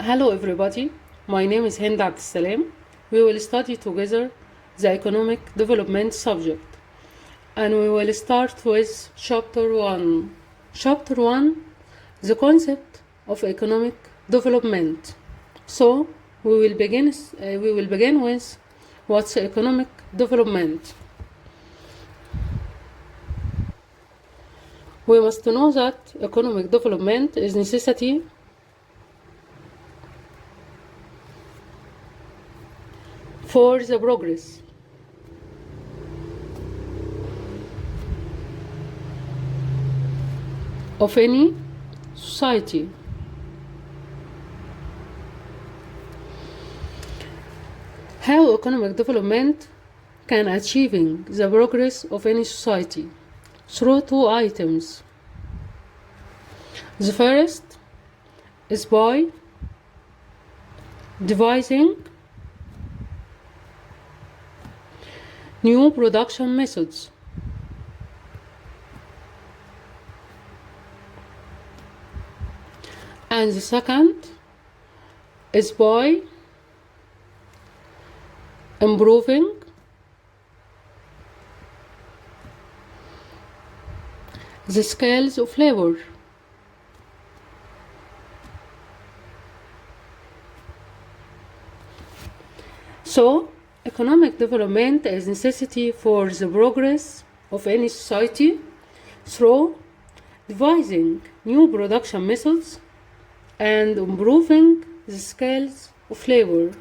Hello everybody, my name is Hind Abdessalem. We will study together the economic development subject and we will start with chapter 1. Chapter 1, the concept of economic development. So we will begin with what's economic development. We must know that economic development is necessity for the progress of any society. How economic development can achieving the progress of any society? Through two items. The first is by devising new production methods. And the second is by improving the scales of labor. So, economic development is necessity for the progress of any society through devising new production methods and improving the scales of labor.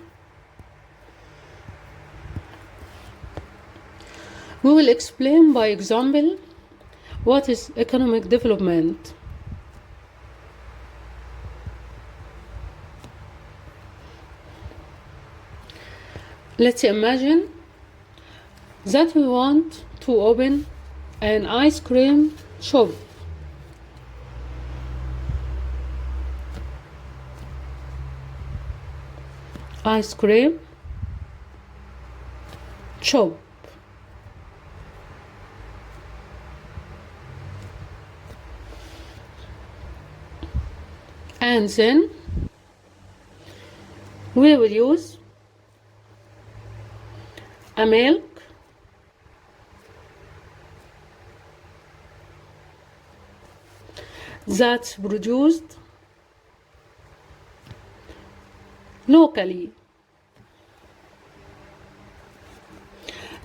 We will explain by example what is economic development. Let's imagine that we want to open an ice cream shop. Ice cream shop. And then we will use a milk that's produced locally.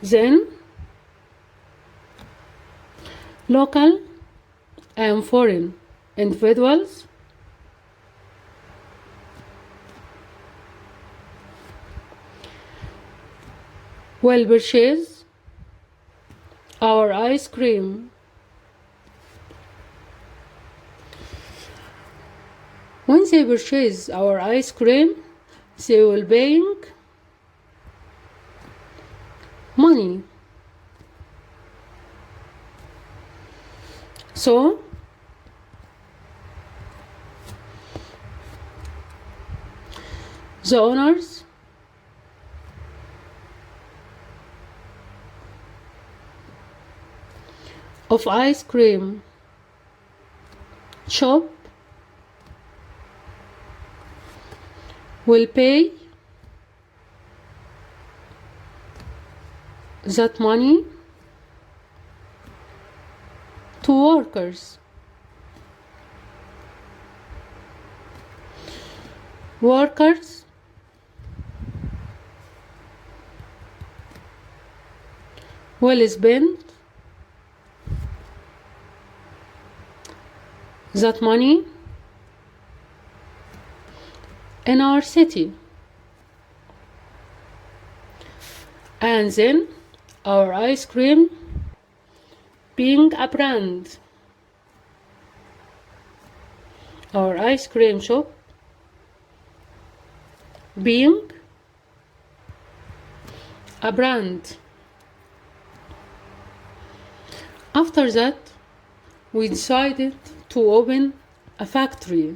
Then local and foreign individuals will purchase our ice cream. When they purchase our ice cream, they will paying money. So, the owners of ice cream shop will pay that money to workers. Workers will spend that money in our city, and then our ice cream being a brand, our ice cream shop being a brand. After that, we decided to open a factory.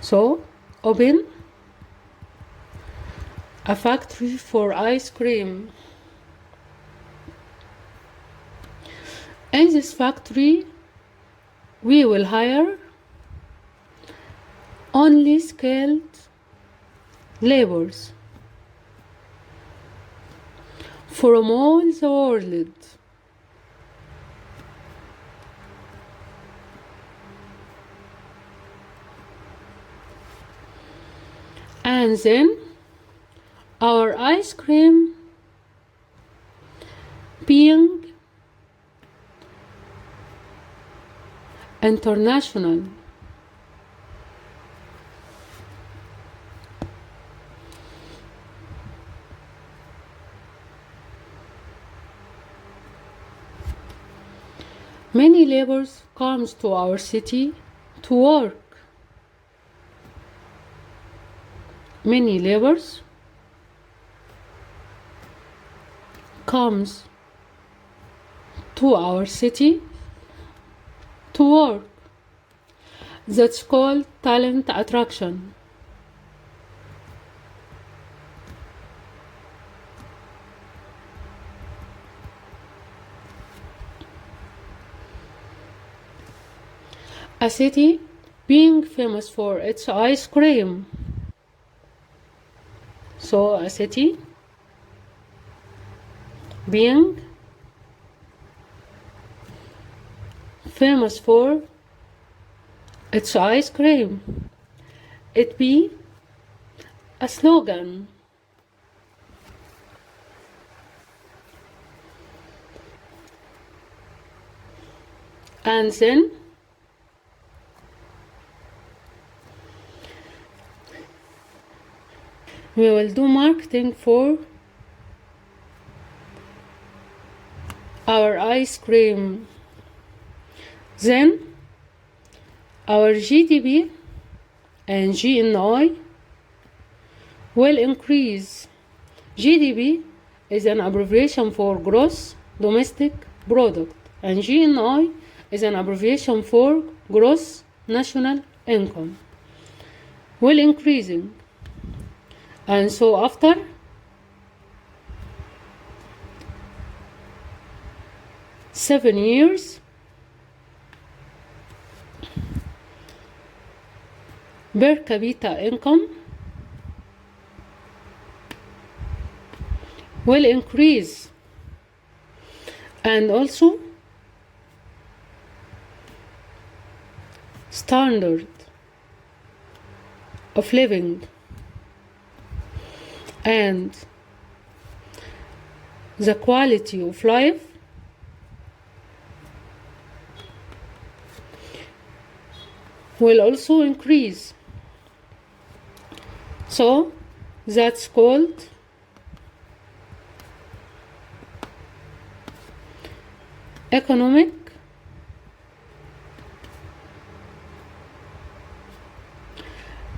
So, open a factory for ice cream. In this factory, we will hire only skilled laborers from all the world. And then our ice cream being international. Many laborers comes to our city to work. Many laborers comes to our city to work. That's called talent attraction. A city being famous for its ice cream. So a city being famous for its ice cream. It be a slogan. And then we will do marketing for our ice cream. Then our GDP and GNI will increase. GDP is an abbreviation for gross domestic product, and GNI is an abbreviation for gross national income. Will increasing. And so after seven years, per capita income will increase, and also standard of living and the quality of life will also increase. So that's called economic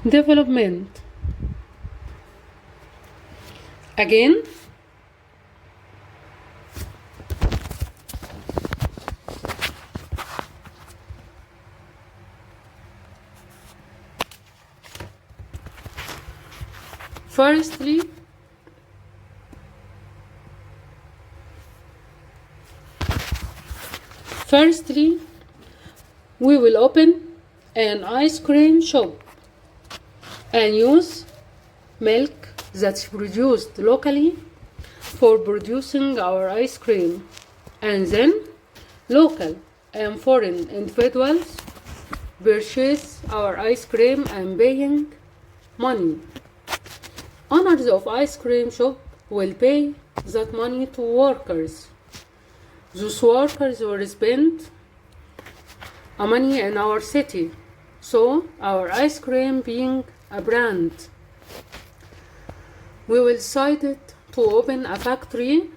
development. Again, firstly, we will open an ice cream shop and use milk that's produced locally for producing our ice cream, and then local and foreign individuals purchase our ice cream and paying money. Owners of ice cream shop will pay that money to workers. Those workers will spend money in our city, so our ice cream being a brand. We will decide to open a factory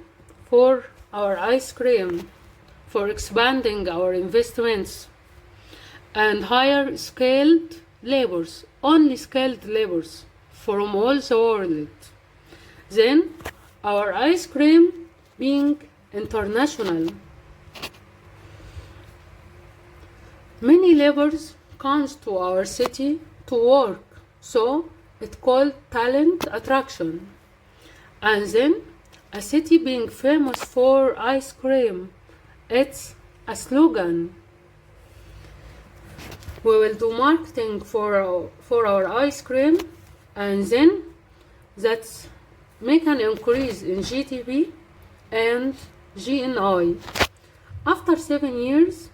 for our ice cream, for expanding our investments, and hire skilled laborers, only skilled laborers from all the world. Then our ice cream being international. Many laborers comes to our city to work, so it's called talent attraction. And then a city being famous for ice cream, it's a slogan. We will do marketing for our ice cream, and then that's make an increase in GDP and GNI. After 7 years,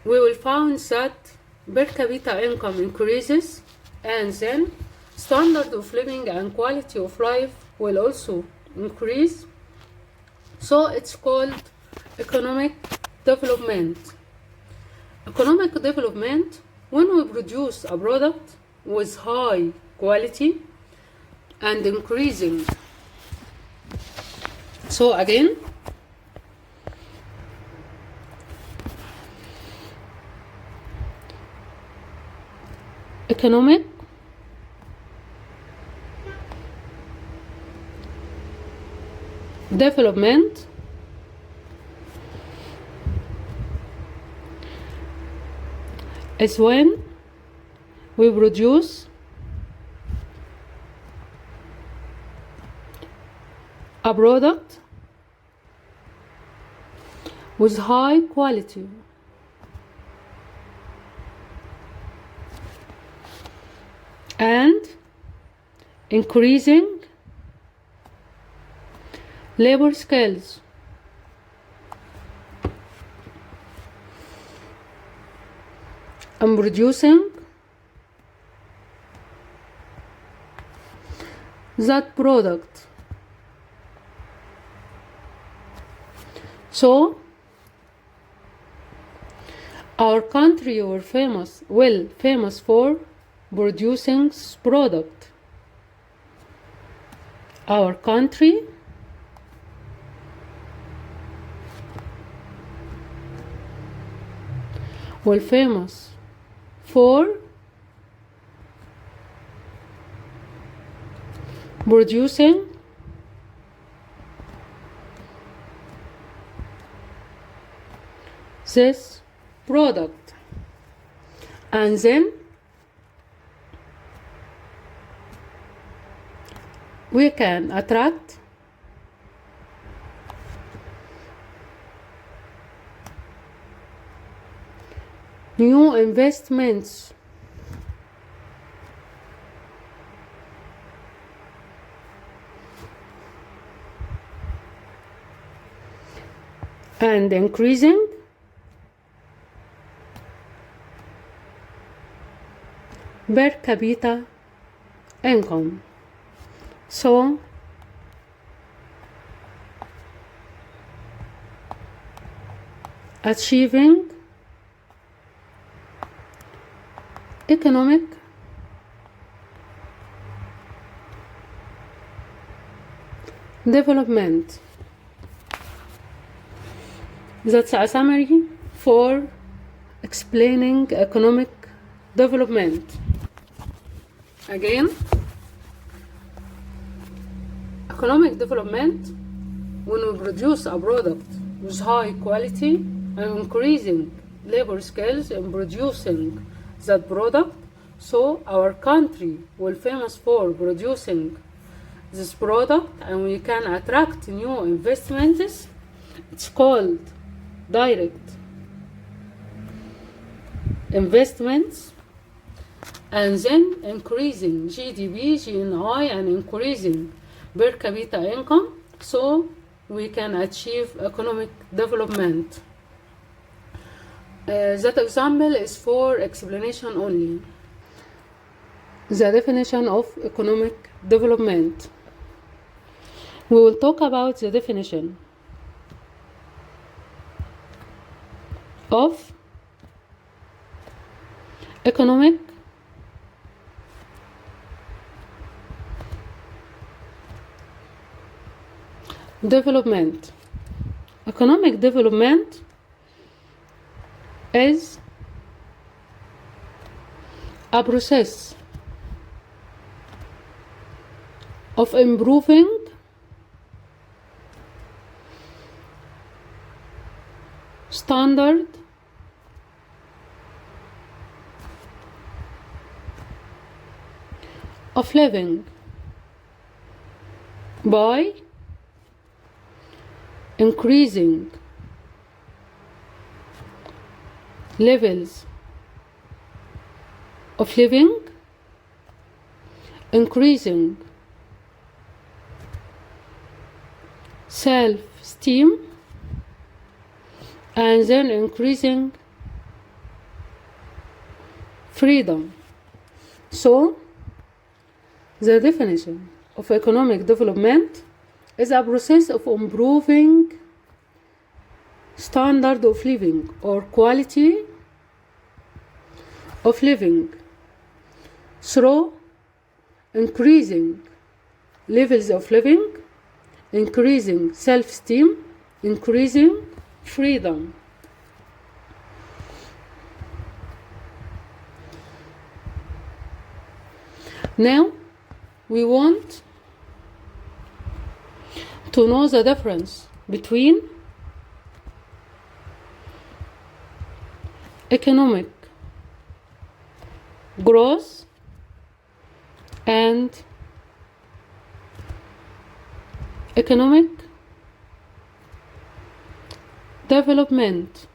we will find that per capita income increases, and then standard of living and quality of life will also increase. So it's called economic development. Economic development, when we produce a product with high quality and increasing. So again, economic development is when we produce a product with high quality and increasing labor skills. And producing that product. So our country were famous for producing this product. Our country were famous for producing this product, and then we can attract new investments and increasing per capita income. So achieving economic development. That's a summary for explaining economic development. Again, economic development, when we produce a product with high quality and increasing labor skills in producing that product, so our country will famous for producing this product and we can attract new investments. It's called direct investments, and then increasing GDP, GNI, and increasing per capita income, so we can achieve economic development. That example is for explanation only. The definition of economic development. We will talk about the definition of economic development. Economic development is a process of improving standard of living by increasing levels of living, increasing self-esteem, and then increasing freedom. So, the definition of economic development is a process of improving standard of living or quality of living through increasing levels of living, increasing self-esteem, increasing freedom. Now, we want to know the difference between economic growth and economic development.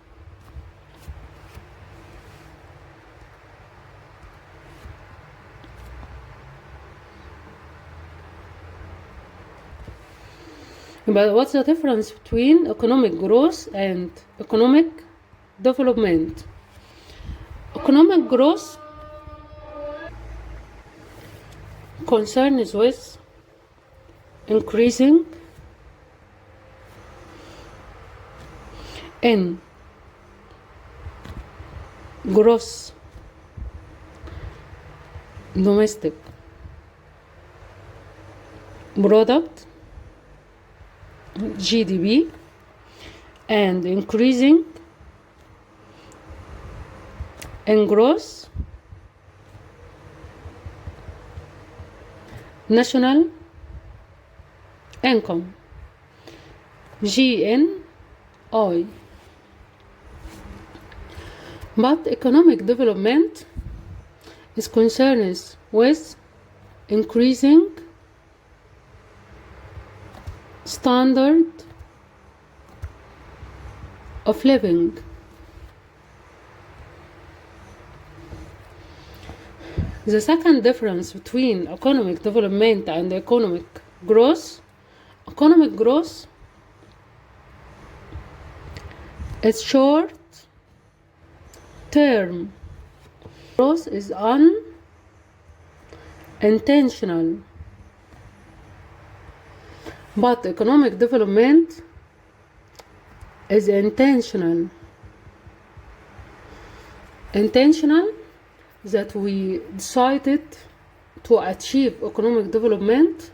But what's the difference between economic growth and economic development? Economic growth concerns with increasing in gross domestic product, GDP, and increasing in gross national income, GNI. But economic development is concerned with increasing standard of living. The second difference between economic development and economic growth is short term. Growth is unintentional. But economic development is intentional. Intentional that we decided to achieve economic development,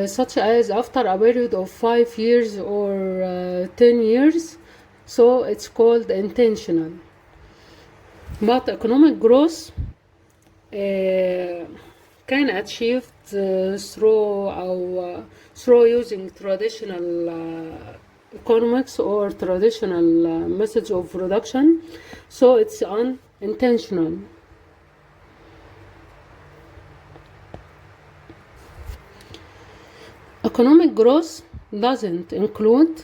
such as after a period of 5 years or 10 years. So it's called intentional. But economic growth can achieved through using traditional economics or traditional methods of production. So it's unintentional. Economic growth doesn't include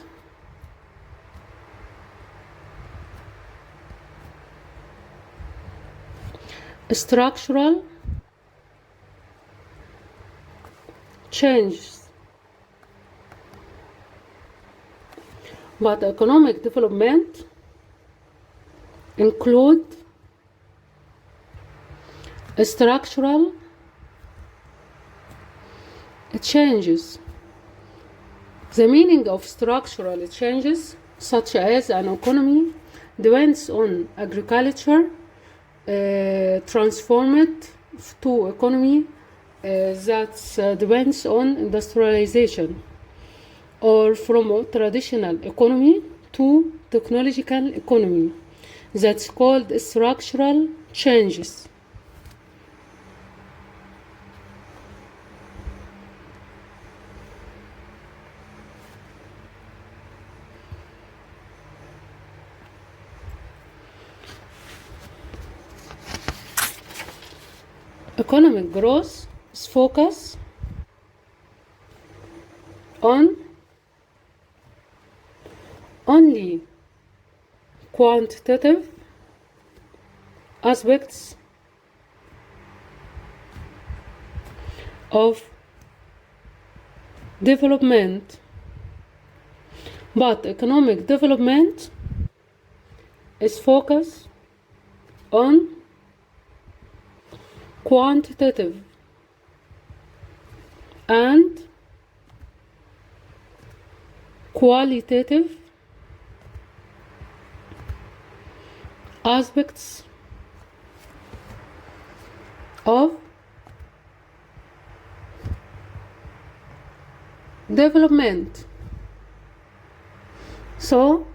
structural changes, but economic development include structural changes. The meaning of structural changes, such as an economy depends on agriculture, transformed to economy that depends on industrialization, or from a traditional economy to technological economy. That's called structural changes. Economic growth is focused on only quantitative aspects of development, but economic development is focused on quantitative and qualitative aspects of development. So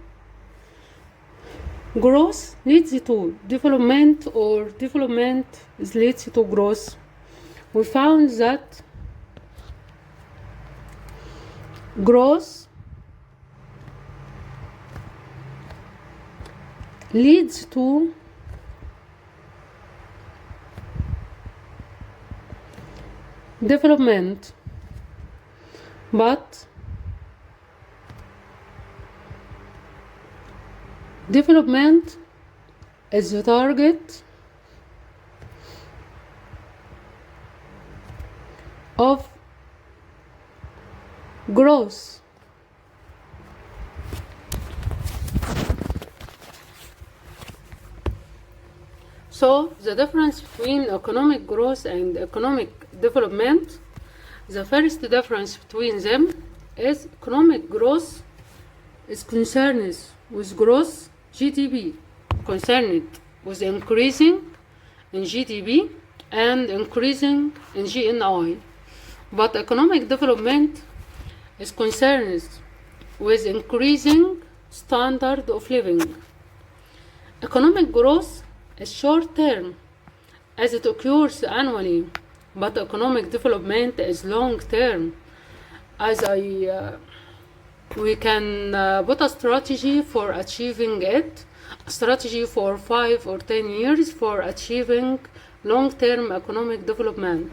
growth leads to development, or development leads to growth. We found that growth leads to development, but development is the target of growth. So the difference between economic growth and economic development, the first difference between them is economic growth is concerned with growth GDP, concerned with increasing in GDP and increasing in GNI. But economic development is concerned with increasing standard of living. Economic growth is short term as it occurs annually, but economic development is long term as we can put a strategy for achieving it, a strategy for 5 or 10 years for achieving long-term economic development.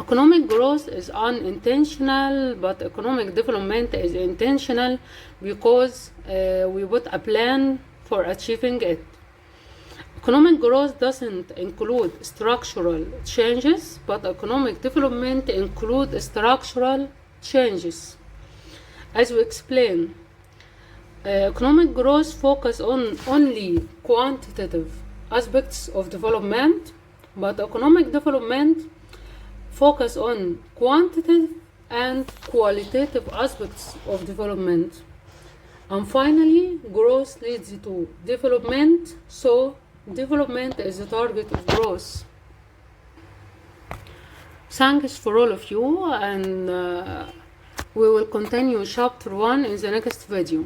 Economic growth is unintentional, but economic development is intentional because we put a plan for achieving it. Economic growth doesn't include structural changes, but economic development includes structural changes. As we explained, economic growth focuses on only quantitative aspects of development, but economic development focuses on quantitative and qualitative aspects of development. And finally, growth leads to development, so development is the target of growth. Thanks for all of you, and we will continue chapter 1 in the next video.